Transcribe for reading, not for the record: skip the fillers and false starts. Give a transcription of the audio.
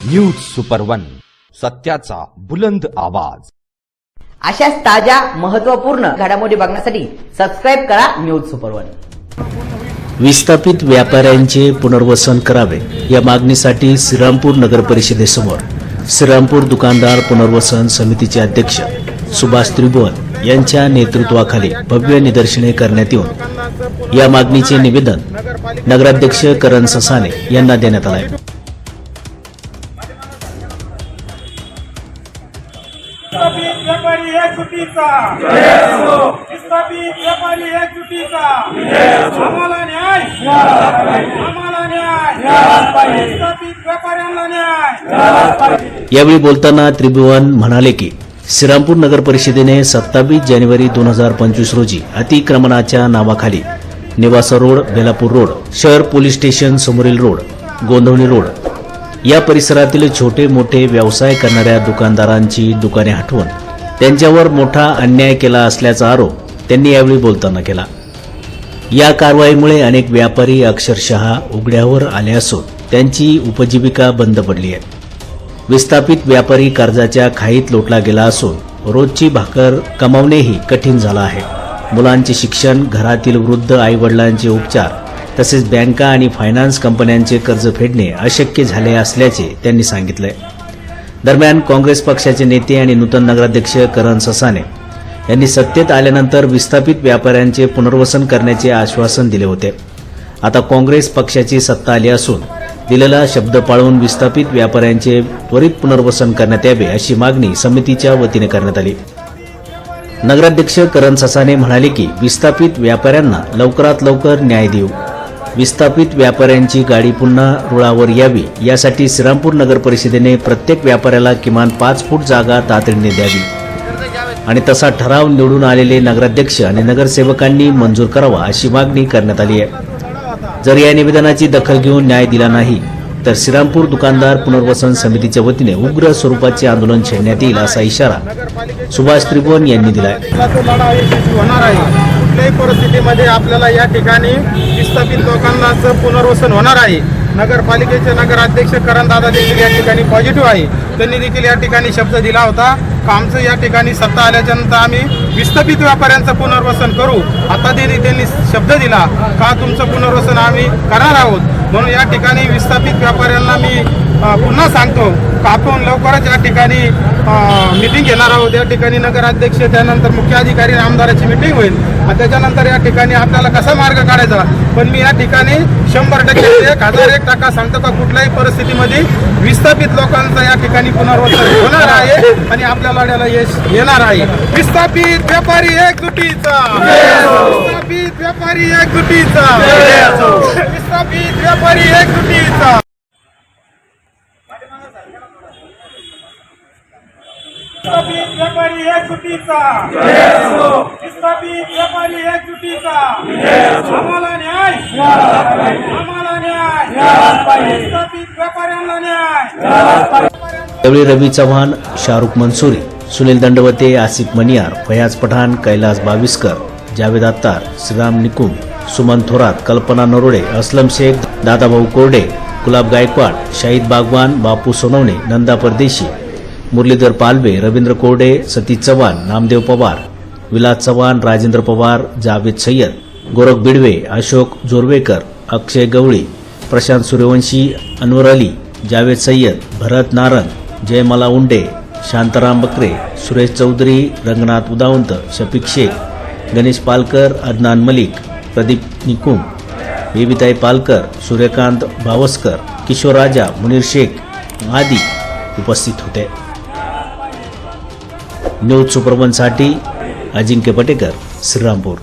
News super one, सत्याचा बुलंद आवाज। अशाच ताज्या महत्त्वपूर्ण घडामोडी बघण्यासाठी सबस्क्राइब करा न्यूज सुपर वन। विस्थापित व्यापाऱ्यांचे पुनर्वसन करावे या मागणीसाठी श्रीरामपूर नगर परिषदेसमोर श्रीरामपूर दुकानदार पुनर्वसन समितीचे अध्यक्ष सुभाष त्रिभुवन यांच्या नेतृत्वाखाली भव्य निदर्शने करण्यात येऊन या मागणीचे निवेदन नगराध्यक्ष करण ससाने यांना देण्यात आले। व्यापारी एकजुटीचा विस्थापित व्यापारी एकजुटीचा आम्हाला न्याय, आम्हाला न्याय, विस्थापित व्यापाऱ्यांना न्याय। यावेळी बोलताना त्रिभुवन म्हणाले की श्रीरामपूर नगर परिषदेने 27 जानेवारी 2025 रोजी अतिक्रमणाच्या नावाखाली निवासा रोड, बेलापूर रोड, शहर पोलीस स्टेशन समोरील रोड, गोंधवणी रोड या परिसरातील छोटे मोठे व्यवसाय करणाऱ्या दुकानदारांची दुकाने हटवून त्यांच्यावर मोठा अन्याय केला असल्याचा आरोप त्यांनी यावेळी बोलताना केला। या कारवाईमुळे अनेक व्यापारी अक्षरशः उघड्यावर आले असून त्यांची उपजीविका बंद पडली आहे। विस्थापित व्यापारी कर्जाच्या खाईत लोटला गेला असून रोजची भाकर कमावणेही कठीण झालं आहे। मुलांचे शिक्षण, घरातील वृद्ध आईवडिलांचे उपचार तसेच बँका आणि फायनान्स कंपन्यांचे कर्ज फेडणे अशक्य झाले असल्याचे त्यांनी सांगितले। दरम्यान काँग्रेस पक्षाचे नेते आणि नूतन नगराध्यक्ष करण ससाने यांनी सत्तेत आल्यानंतर विस्थापित व्यापाऱ्यांचे पुनर्वसन करण्याचे आश्वासन दिले होते। आता काँग्रेस पक्षाची सत्ता आली असून दिलेला शब्द पाळून विस्थापित व्यापाऱ्यांचे त्वरित पुनर्वसन करण्यात यावे अशी मागणी समितीच्या वतीने करण्यात आली। नगराध्यक्ष करण ससाने म्हणाले की विस्थापित व्यापाऱ्यांना लवकरात लवकर न्याय देऊ, विस्थापित व्यापाऱ्यांची गाडी पुन्हा रुळावर यावी यासाठी श्रीरामपूर नगर परिषदेने प्रत्येक व्यापाऱ्याला किमान 5 फूट जागा तातडीने द्यावी आणि तसा ठराव निवडून आलेले नगराध्यक्ष आणि नगरसेवकांनी मंजूर करावा अशी मागणी करण्यात आली आहे। जर या निवेदनाची दखल घेऊन न्याय दिला नाही तर श्रीरामपूर दुकानदार पुनर्वसन समितीच्या वतीने उग्र स्वरूपाचे आंदोलन छेडण्यात येईल असा इशारा सुभाष त्रिभुवन यांनी दिला आहे। कुठल्याही परिस्थितीमध्ये आपल्याला या ठिकाणी विस्थापित लोकांनाच पुनर्वसन होणार आहे। नगरपालिकेचे नगराध्यक्ष करण दादा देखील या ठिकाणी पॉझिटिव्ह आहे। त्यांनी देखील या ठिकाणी शब्द दिला होता का आमचं या ठिकाणी सत्ता आल्याच्या नंतर आम्ही विस्थापित व्यापाऱ्यांचं पुनर्वसन करू। आता त्यांनी शब्द दिला का तुमचं पुनर्वसन आम्ही करणार आहोत। म्हणून या ठिकाणी विस्थापित व्यापाऱ्यांना मी पुन्हा सांगतो का आपण लवकरच या ठिकाणी मीटिंग घेणार आहोत। या ठिकाणी नगराध्यक्ष, त्यानंतर मुख्य अधिकारी आणि आमदाराची मीटिंग होईल आणि त्याच्यानंतर या ठिकाणी आपल्याला कसा मार्ग काढायचा। पण मी या ठिकाणी 100% 1001% सांगतो का कुठल्याही परिस्थितीमध्ये विस्थापित लोकांचं या ठिकाणी पुनर्वसन होणार आहे आणि आपल्या लढ्याला यश येणार आहे। विस्थापित व्यापारी एकजुटीचा, विस्थापित व्यापारी एकजुटीचा, विस्थापित व्यापारी एकजुटीचा। विस्थापित व्यापारी एकजुटीचा, विस्थापित व्यापारी एकजुटीचा आम्हाला न्याय, आम्हाला न्याय, विस्थापित व्यापाऱ्यांना न्याय। यावेळी रवी चव्हाण, शाहरुख मंसुरी, सुनील दंडवते, आसिफ मनियार, फयाज पठाण, कैलास बाविस्कर, जावेद अत्तार, श्रीराम निकुम, सुमन थोरात, कल्पना नरोडे, असलम शेख, दादाभाऊ कोरडे, गुलाब गायकवाड, शाहिद बागवान, बापू सोनवणे, नंदा परदेशी, मुरलीधर पालवे, रवींद्र कोरडे, सतीश चव्हाण, नामदेव पवार, विलास चव्हाण, राजेंद्र पवार, जावेद सय्यद, गोरख बिडवे, अशोक जोरवेकर, अक्षय गवळी, प्रशांत सूर्यवंशी, अनवर अली, जावेद सय्यद, भरत नारंग, जयमाला उंडे, शांताराम बकरे, सुरेश चौधरी, रंगनाथ उदावंत, शफिक शेख, गणेश पालकर, अदनान मलिक, प्रदीप निकुम, बेबीताई पालकर, सूर्यकांत भावस्कर, किशोर राजा, मुनीर शेख आदी उपस्थित होते। न्यूज सुपरवनसाठी अजिंक्य पटेकर, श्रीरामपूर।